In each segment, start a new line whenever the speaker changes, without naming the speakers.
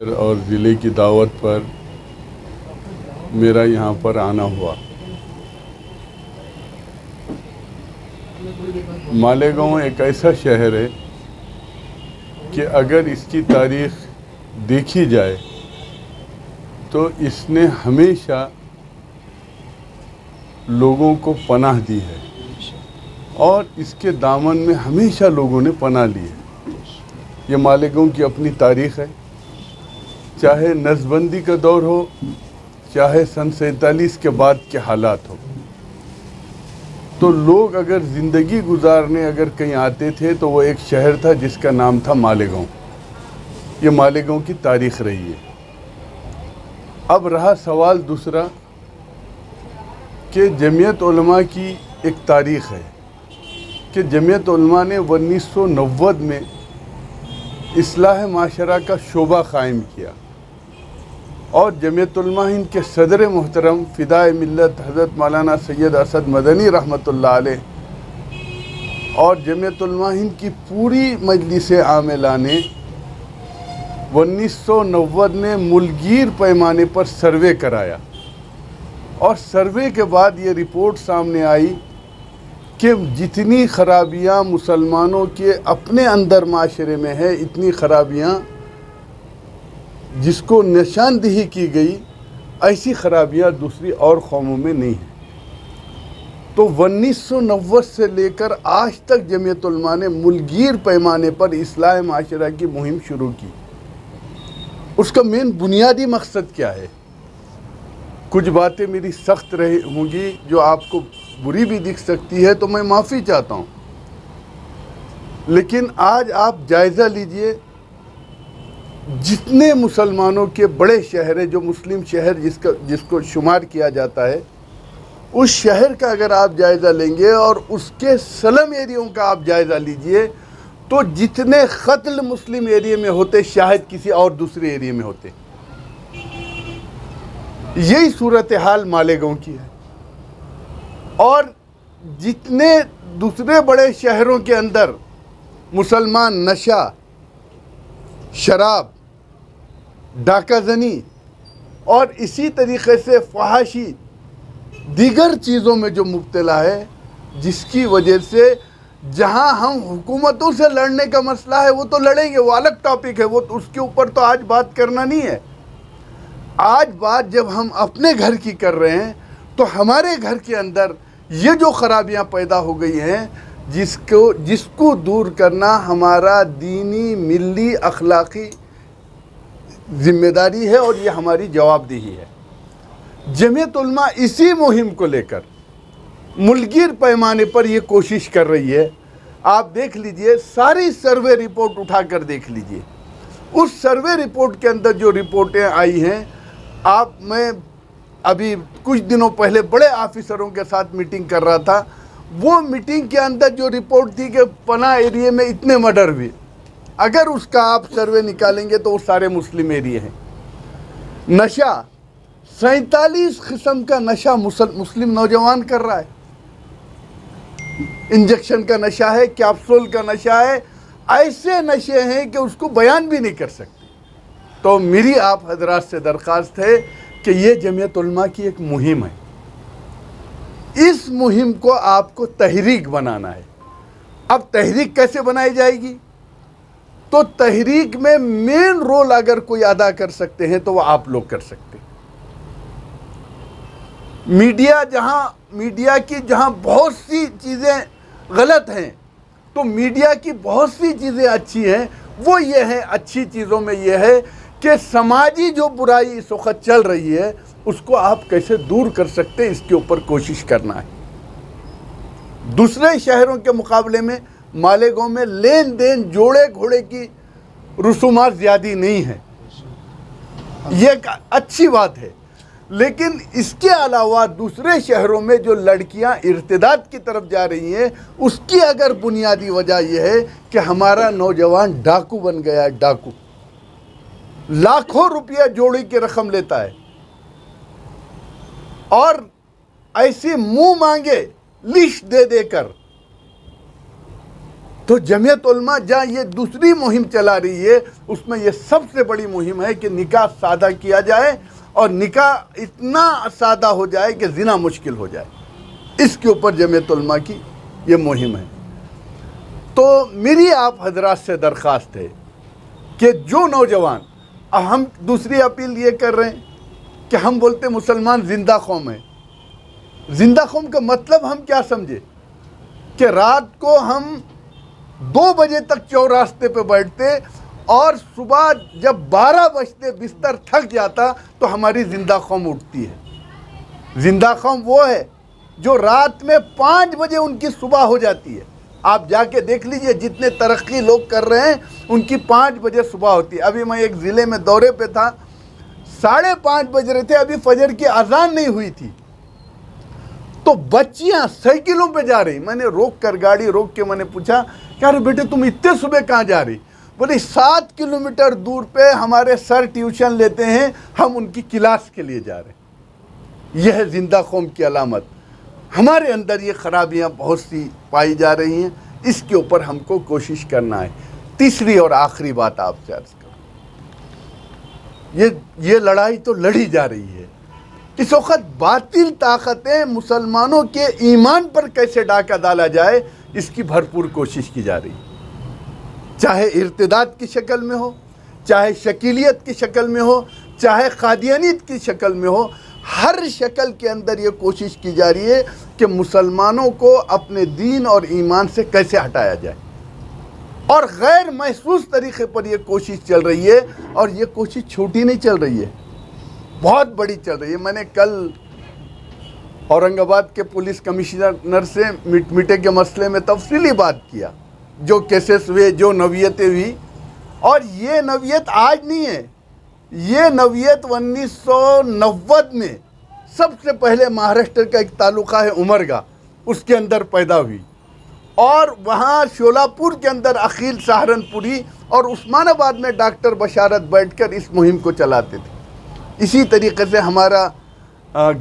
اور ضلع کی دعوت پر میرا یہاں پر آنا ہوا۔ مالیگاؤں ایک ایسا شہر ہے کہ اگر اس کی تاریخ دیکھی جائے تو اس نے ہمیشہ لوگوں کو پناہ دی ہے اور اس کے دامن میں ہمیشہ لوگوں نے پناہ لی ہے۔ یہ مالیگاؤں کی اپنی تاریخ ہے، چاہے نسبندی کا دور ہو، چاہے سن 47 کے بعد کے حالات ہو، تو لوگ اگر زندگی گزارنے اگر کہیں آتے تھے تو وہ ایک شہر تھا جس کا نام تھا مالیگاؤں۔ یہ مالیگاؤں کی تاریخ رہی ہے۔ اب رہا سوال دوسرا کہ جمعیت علماء کی ایک تاریخ ہے کہ جمعیت علماء نے 1990 میں اصلاح معاشرہ کا شعبہ قائم کیا اور جمعیت علماء ہند کے صدر محترم فدائے ملت حضرت مولانا سید اسد مدنی رحمۃ اللہ علیہ اور جمعیت علماء ہند کی پوری مجلس عاملہ نے 1990 میں ملکگیر پیمانے پر سروے کرایا اور سروے کے بعد یہ رپورٹ سامنے آئی کہ جتنی خرابیاں مسلمانوں کے اپنے اندر معاشرے میں ہے، اتنی خرابیاں جس کو نشاندہی کی گئی، ایسی خرابیاں دوسری اور قوموں میں نہیں ہیں۔ تو 1990 سے لے کر آج تک جمعیت علماء نے ملکگیر پیمانے پر اصلاح معاشرہ کی مہم شروع کی۔ اس کا مین بنیادی مقصد کیا ہے؟ کچھ باتیں میری سخت ہوں گی جو آپ کو بری بھی دکھ سکتی ہے، تو میں معافی چاہتا ہوں، لیکن آج آپ جائزہ لیجئے جتنے مسلمانوں کے بڑے شہر ہیں، جو مسلم شہر جس کو شمار کیا جاتا ہے، اس شہر کا اگر آپ جائزہ لیں گے اور اس کے سلم ایریوں کا آپ جائزہ لیجئے تو جتنے قتل مسلم ایریے میں ہوتے شاید کسی اور دوسرے ایریے میں ہوتے۔ یہی صورتحال مالیگاؤں کی ہے اور جتنے دوسرے بڑے شہروں کے اندر مسلمان نشہ، شراب، ڈاکہ زنی اور اسی طریقے سے فحاشی دیگر چیزوں میں جو مبتلا ہے، جس کی وجہ سے جہاں ہم حکومتوں سے لڑنے کا مسئلہ ہے وہ تو لڑیں گے، وہ الگ ٹاپک ہے، وہ اس کے اوپر تو آج بات کرنا نہیں ہے۔ آج بات جب ہم اپنے گھر کی کر رہے ہیں تو ہمارے گھر کے اندر یہ جو خرابیاں پیدا ہو گئی ہیں، جس کو دور کرنا ہمارا دینی، ملی، اخلاقی ذمہ داری ہے اور یہ ہماری جواب دہی ہے۔ جمعیت علماء اسی مہم کو لے کر ملکگیر پیمانے پر یہ کوشش کر رہی ہے۔ آپ دیکھ لیجئے، ساری سروے رپورٹ اٹھا کر دیکھ لیجئے، اس سروے رپورٹ کے اندر جو رپورٹیں آئی ہیں، میں ابھی کچھ دنوں پہلے بڑے آفیسروں کے ساتھ میٹنگ کر رہا تھا، وہ میٹنگ کے اندر جو رپورٹ تھی کہ پناہ ایریے میں اتنے مرڈر ہوئے، اگر اس کا آپ سروے نکالیں گے تو وہ سارے مسلم ایریے ہیں۔ نشہ، 47 قسم کا نشہ مسلم نوجوان کر رہا ہے۔ انجیکشن کا نشہ ہے، کیپسول کا نشہ ہے، ایسے نشے ہیں کہ اس کو بیان بھی نہیں کر سکتے۔ تو میری آپ حضرات سے درخواست ہے کہ یہ جمعیت علماء کی ایک مہم ہے، اس مہم کو آپ کو تحریک بنانا ہے۔ اب تحریک کیسے بنائی جائے گی؟ تو تحریک میں مین رول اگر کوئی ادا کر سکتے ہیں تو وہ آپ لوگ کر سکتے ہیں۔ میڈیا کی جہاں بہت سی چیزیں غلط ہیں تو میڈیا کی بہت سی چیزیں اچھی ہیں، وہ یہ ہیں، اچھی چیزوں میں یہ ہے کہ سماجی جو برائی اس وقت چل رہی ہے اس کو آپ کیسے دور کر سکتے ہیں، اس کے اوپر کوشش کرنا ہے۔ دوسرے شہروں کے مقابلے میں مالیگاؤں میں لین دین، جوڑے گھوڑے کی رسومات زیادہ نہیں ہے، یہ ایک اچھی بات ہے، لیکن اس کے علاوہ دوسرے شہروں میں جو لڑکیاں ارتداد کی طرف جا رہی ہیں، اس کی اگر بنیادی وجہ یہ ہے کہ ہمارا نوجوان ڈاکو بن گیا ہے۔ ڈاکو لاکھوں روپیہ جوڑی کی رقم لیتا ہے اور ایسی منہ مانگے لسٹ دے کر تو جمعیت علماء جہاں یہ دوسری مہم چلا رہی ہے، اس میں یہ سب سے بڑی مہم ہے کہ نکاح سادہ کیا جائے، اور نکاح اتنا سادہ ہو جائے کہ زنا مشکل ہو جائے۔ اس کے اوپر جمعیت علماء کی یہ مہم ہے۔ تو میری آپ حضرات سے درخواست ہے کہ جو نوجوان، ہم دوسری اپیل یہ کر رہے ہیں کہ ہم بولتے مسلمان زندہ قوم ہے۔ زندہ قوم کا مطلب ہم کیا سمجھے؟ کہ رات کو ہم 2 بجے تک چوراستے پہ بیٹھتے، اور صبح جب 12 بجتے بستر تھک جاتا تو ہماری زندہ قوم اٹھتی ہے۔ زندہ قوم وہ ہے جو رات میں 5 بجے ان کی صبح ہو جاتی ہے۔ آپ جا کے دیکھ لیجئے، جتنے ترقی لوگ کر رہے ہیں ان کی 5 بجے صبح ہوتی ہے۔ ابھی میں ایک ضلع میں دورے پہ تھا، 5:30 بج رہے تھے، ابھی فجر کی اذان نہیں ہوئی تھی، تو بچیاں سائیکلوں پہ جا رہی۔ میں نے گاڑی روک کے میں نے پوچھا کہ ارے بیٹے تم اتنے صبح کہاں جا رہی؟ بولے 7 کلومیٹر دور پہ ہمارے سر ٹیوشن لیتے ہیں، ہم ان کی کلاس کے لیے جا رہے ہیں۔ یہ ہے زندہ قوم کی علامت۔ ہمارے اندر یہ خرابیاں بہت سی پائی جا رہی ہیں، اس کے اوپر ہم کو کوشش کرنا ہے۔ تیسری اور آخری بات آپ سے عرض کروں، یہ لڑائی تو لڑی جا رہی ہے۔ اس وقت باطل طاقتیں مسلمانوں کے ایمان پر کیسے ڈاکہ ڈالا جائے، اس کی بھرپور کوشش کی جا رہی ہے، چاہے ارتداد کی شکل میں ہو، چاہے شکیلیت کی شکل میں ہو، چاہے قادیانیت کی شکل میں ہو۔ ہر شکل کے اندر یہ کوشش کی جا رہی ہے کہ مسلمانوں کو اپنے دین اور ایمان سے کیسے ہٹایا جائے، اور غیر محسوس طریقے پر یہ کوشش چل رہی ہے، اور یہ کوشش چھوٹی نہیں چل رہی ہے، بہت بڑی چل رہی ہے۔ میں نے کل اورنگ آباد کے پولیس کمشنر سے میٹے کے مسئلے میں تفصیلی بات کیا، جو کیسز ہوئے، جو نوعیتیں ہوئی، اور یہ نوعیت آج نہیں ہے، یہ نوعیت 1990 میں سب سے پہلے مہاراشٹر کا ایک تعلقہ ہے عمرگا، اس کے اندر پیدا ہوئی، اور وہاں شولاپور کے اندر عقیل سہارنپوری اور عثمان آباد میں ڈاکٹر بشارت بیٹھ کر اس مہم کو چلاتے تھے۔ اسی طریقے سے ہمارا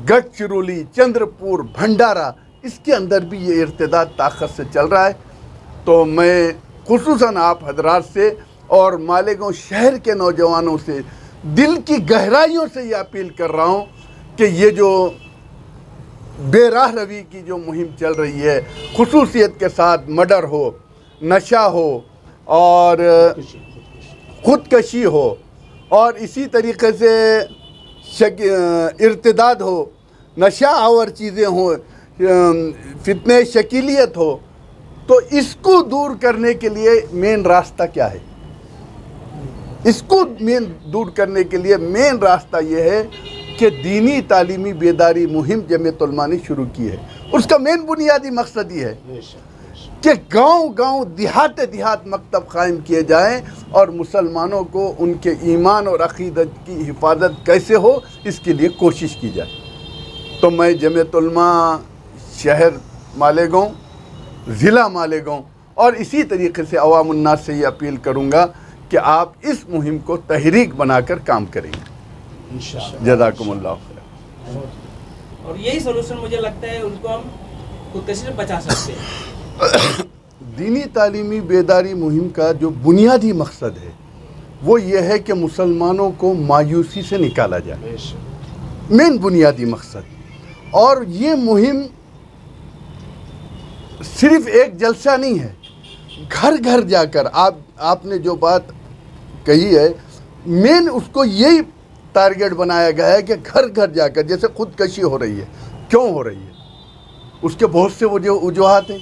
گڑھ چرولی، چندرپور، بھنڈارا، اس کے اندر بھی یہ ارتداد طاقت سے چل رہا ہے۔ تو میں خصوصاً آپ حضرات سے اور مالیگاؤں شہر کے نوجوانوں سے دل کی گہرائیوں سے یہ اپیل کر رہا ہوں کہ یہ جو بے راہ روی کی جو مہم چل رہی ہے، خصوصیت کے ساتھ مرڈر ہو، نشہ ہو، اور خودکشی ہو، اور اسی طریقے سے ارتداد ہو، نشہ آور چیزیں ہوں، فتنہ شکیلیت ہو، تو اس کو دور کرنے کے لیے مین راستہ کیا ہے؟ اس کو دور کرنے کے لیے مین راستہ یہ ہے کہ دینی تعلیمی بیداری مہم جمعیت علماء نے شروع کی ہے۔ اس کا مین بنیادی مقصد یہ ہے کہ گاؤں دیہات مکتب قائم کیے جائیں، اور مسلمانوں کو ان کے ایمان اور عقیدت کی حفاظت کیسے ہو، اس کے لیے کوشش کی جائے۔ تو میں جمعیت علماء شہر مالیگاؤں، ضلع مالیگاؤں، اور اسی طریقے سے عوام الناس سے یہ اپیل کروں گا کہ آپ اس مہم کو تحریک بنا کر کام کریں گے۔ جزاکم اللہ خیر۔
اور یہی سولوشن مجھے لگتا ہے ان کو ہم خودکشی سے بچا سکتے ہیں۔
دینی تعلیمی بیداری مہم کا جو بنیادی مقصد ہے وہ یہ ہے کہ مسلمانوں کو مایوسی سے نکالا جائے، مین بنیادی مقصد۔ اور یہ مہم صرف ایک جلسہ نہیں ہے، گھر گھر جا کر آپ نے جو بات کہی ہے، مین اس کو یہی ٹارگیٹ بنایا گیا ہے کہ گھر گھر جا کر، جیسے خودکشی ہو رہی ہے، کیوں ہو رہی ہے؟ اس کے بہت سے وجوہات ہیں۔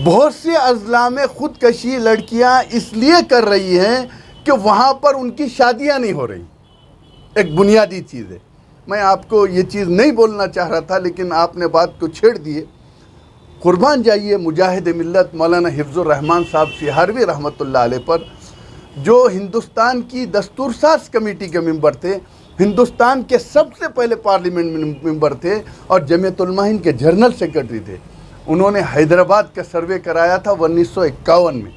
بہت سے اضلاع میں خودکشی لڑکیاں اس لیے کر رہی ہیں کہ وہاں پر ان کی شادیاں نہیں ہو رہی، ایک بنیادی چیز ہے۔ میں آپ کو یہ چیز نہیں بولنا چاہ رہا تھا، لیکن آپ نے بات کو چھیڑ دیے۔ قربان جائیے مجاہد ملت مولانا حفظ الرحمان صاحب سہاروی رحمۃ اللہ علیہ پر، جو ہندوستان کی دستور ساز کمیٹی کے ممبر تھے، ہندوستان کے سب سے پہلے پارلیمنٹ ممبر تھے، اور جمعیت علماء ہند کے جنرل سیکرٹری تھے۔ انہوں نے حیدرآباد کا سروے کرایا تھا 1951 میں،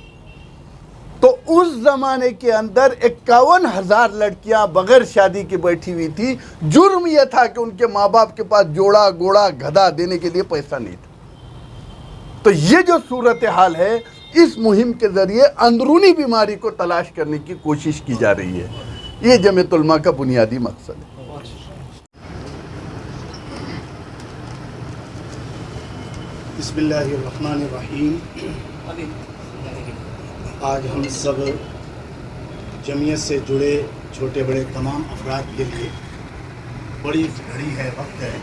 تو اس زمانے کے اندر 51,000 لڑکیاں بغیر شادی کے بیٹھی ہوئی تھی۔ جرم یہ تھا کہ ان کے ماں باپ کے پاس گھوڑا گھدا دینے کے لیے پیسہ نہیں تھا۔ تو یہ جو صورتحال ہے، اس مہم کے ذریعے اندرونی بیماری کو تلاش کرنے کی کوشش کی جا رہی ہے. یہ جمعیت علماء کا بنیادی مقصد ہے.
بسم اللہ الرحمن الرحیم. آج ہم سب جمعیت سے جڑے چھوٹے بڑے تمام افراد کے لیے بڑی گھڑی ہے، وقت ہے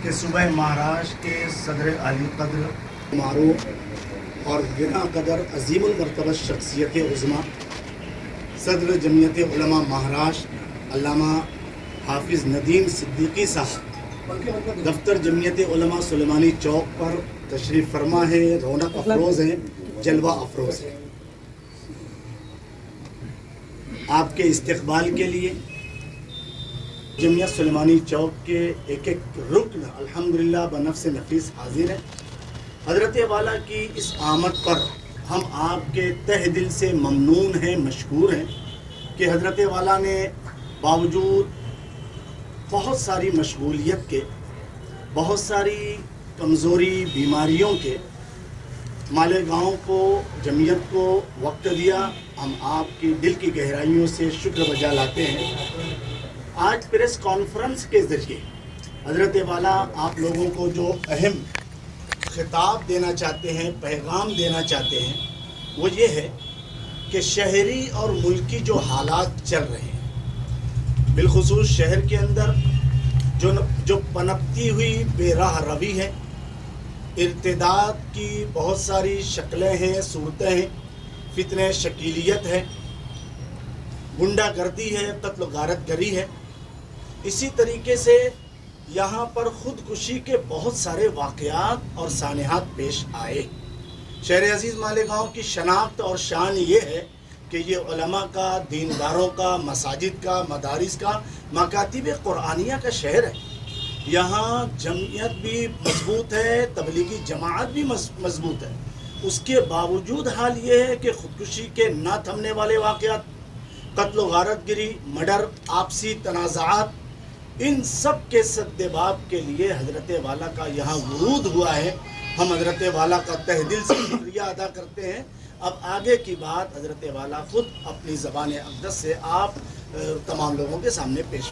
کہ صوبہ مہاراشٹر کے صدر عالی قدر معروف اور گراں قدر عظیم المرتبہ شخصیت عظمیٰ صدر جمعیت علماء مہاراشٹر علامہ حافظ ندیم صدیقی صاحب دفتر جمعیت علماء سلیمانی چوک پر تشریف فرما ہے، رونق افروز ہیں، جلوہ افروز ہیں. آپ کے استقبال کے لیے جمعیت سلیمانی چوک کے ایک ایک رکن الحمدللہ بنفس نفیس حاضر ہے. حضرت والا کی اس آمد پر ہم آپ کے تہ دل سے ممنون ہیں، مشکور ہیں کہ حضرت والا نے باوجود بہت ساری مشغولیت کے، بہت ساری کمزوری بیماریوں کے مالیگاؤں کو، جمعیت کو وقت دیا. ہم آپ کی دل کی گہرائیوں سے شکر بجا لاتے ہیں. آج پریس کانفرنس کے ذریعے حضرت والا آپ لوگوں کو جو اہم خطاب دینا چاہتے ہیں، پیغام دینا چاہتے ہیں، وہ یہ ہے کہ شہری اور ملکی جو حالات چل رہے ہیں، بالخصوص شہر کے اندر جو پنپتی ہوئی بے راہ روی ہے، ارتداد کی بہت ساری شکلیں ہیں، صورتیں ہیں، فتنہ شکیلیت ہے، گنڈا گردی ہے، قتل و غارت گری ہے. اسی طریقے سے یہاں پر خودکشی کے بہت سارے واقعات اور سانحات پیش آئے. شہر عزیز مالیگاؤں کی شناخت اور شان یہ ہے کہ یہ علماء کا، دینداروں کا، مساجد کا، مدارس کا، مکاتب قرآنیہ کا شہر ہے. یہاں جمعیت بھی مضبوط ہے، تبلیغی جماعت بھی مضبوط ہے. اس کے باوجود حال یہ ہے کہ خودکشی کے نہ تھمنے والے واقعات، قتل و غارت گری، مرڈر، آپسی تنازعات، ان سب کے سدباب کے لیے حضرت والا کا یہاں ورود ہوا ہے. ہم حضرت والا کا تہ دل سے شکریہ ادا کرتے ہیں. اب آگے کی بات حضرت والا خود اپنی زبان اقدس سے آپ تمام لوگوں کے سامنے پیش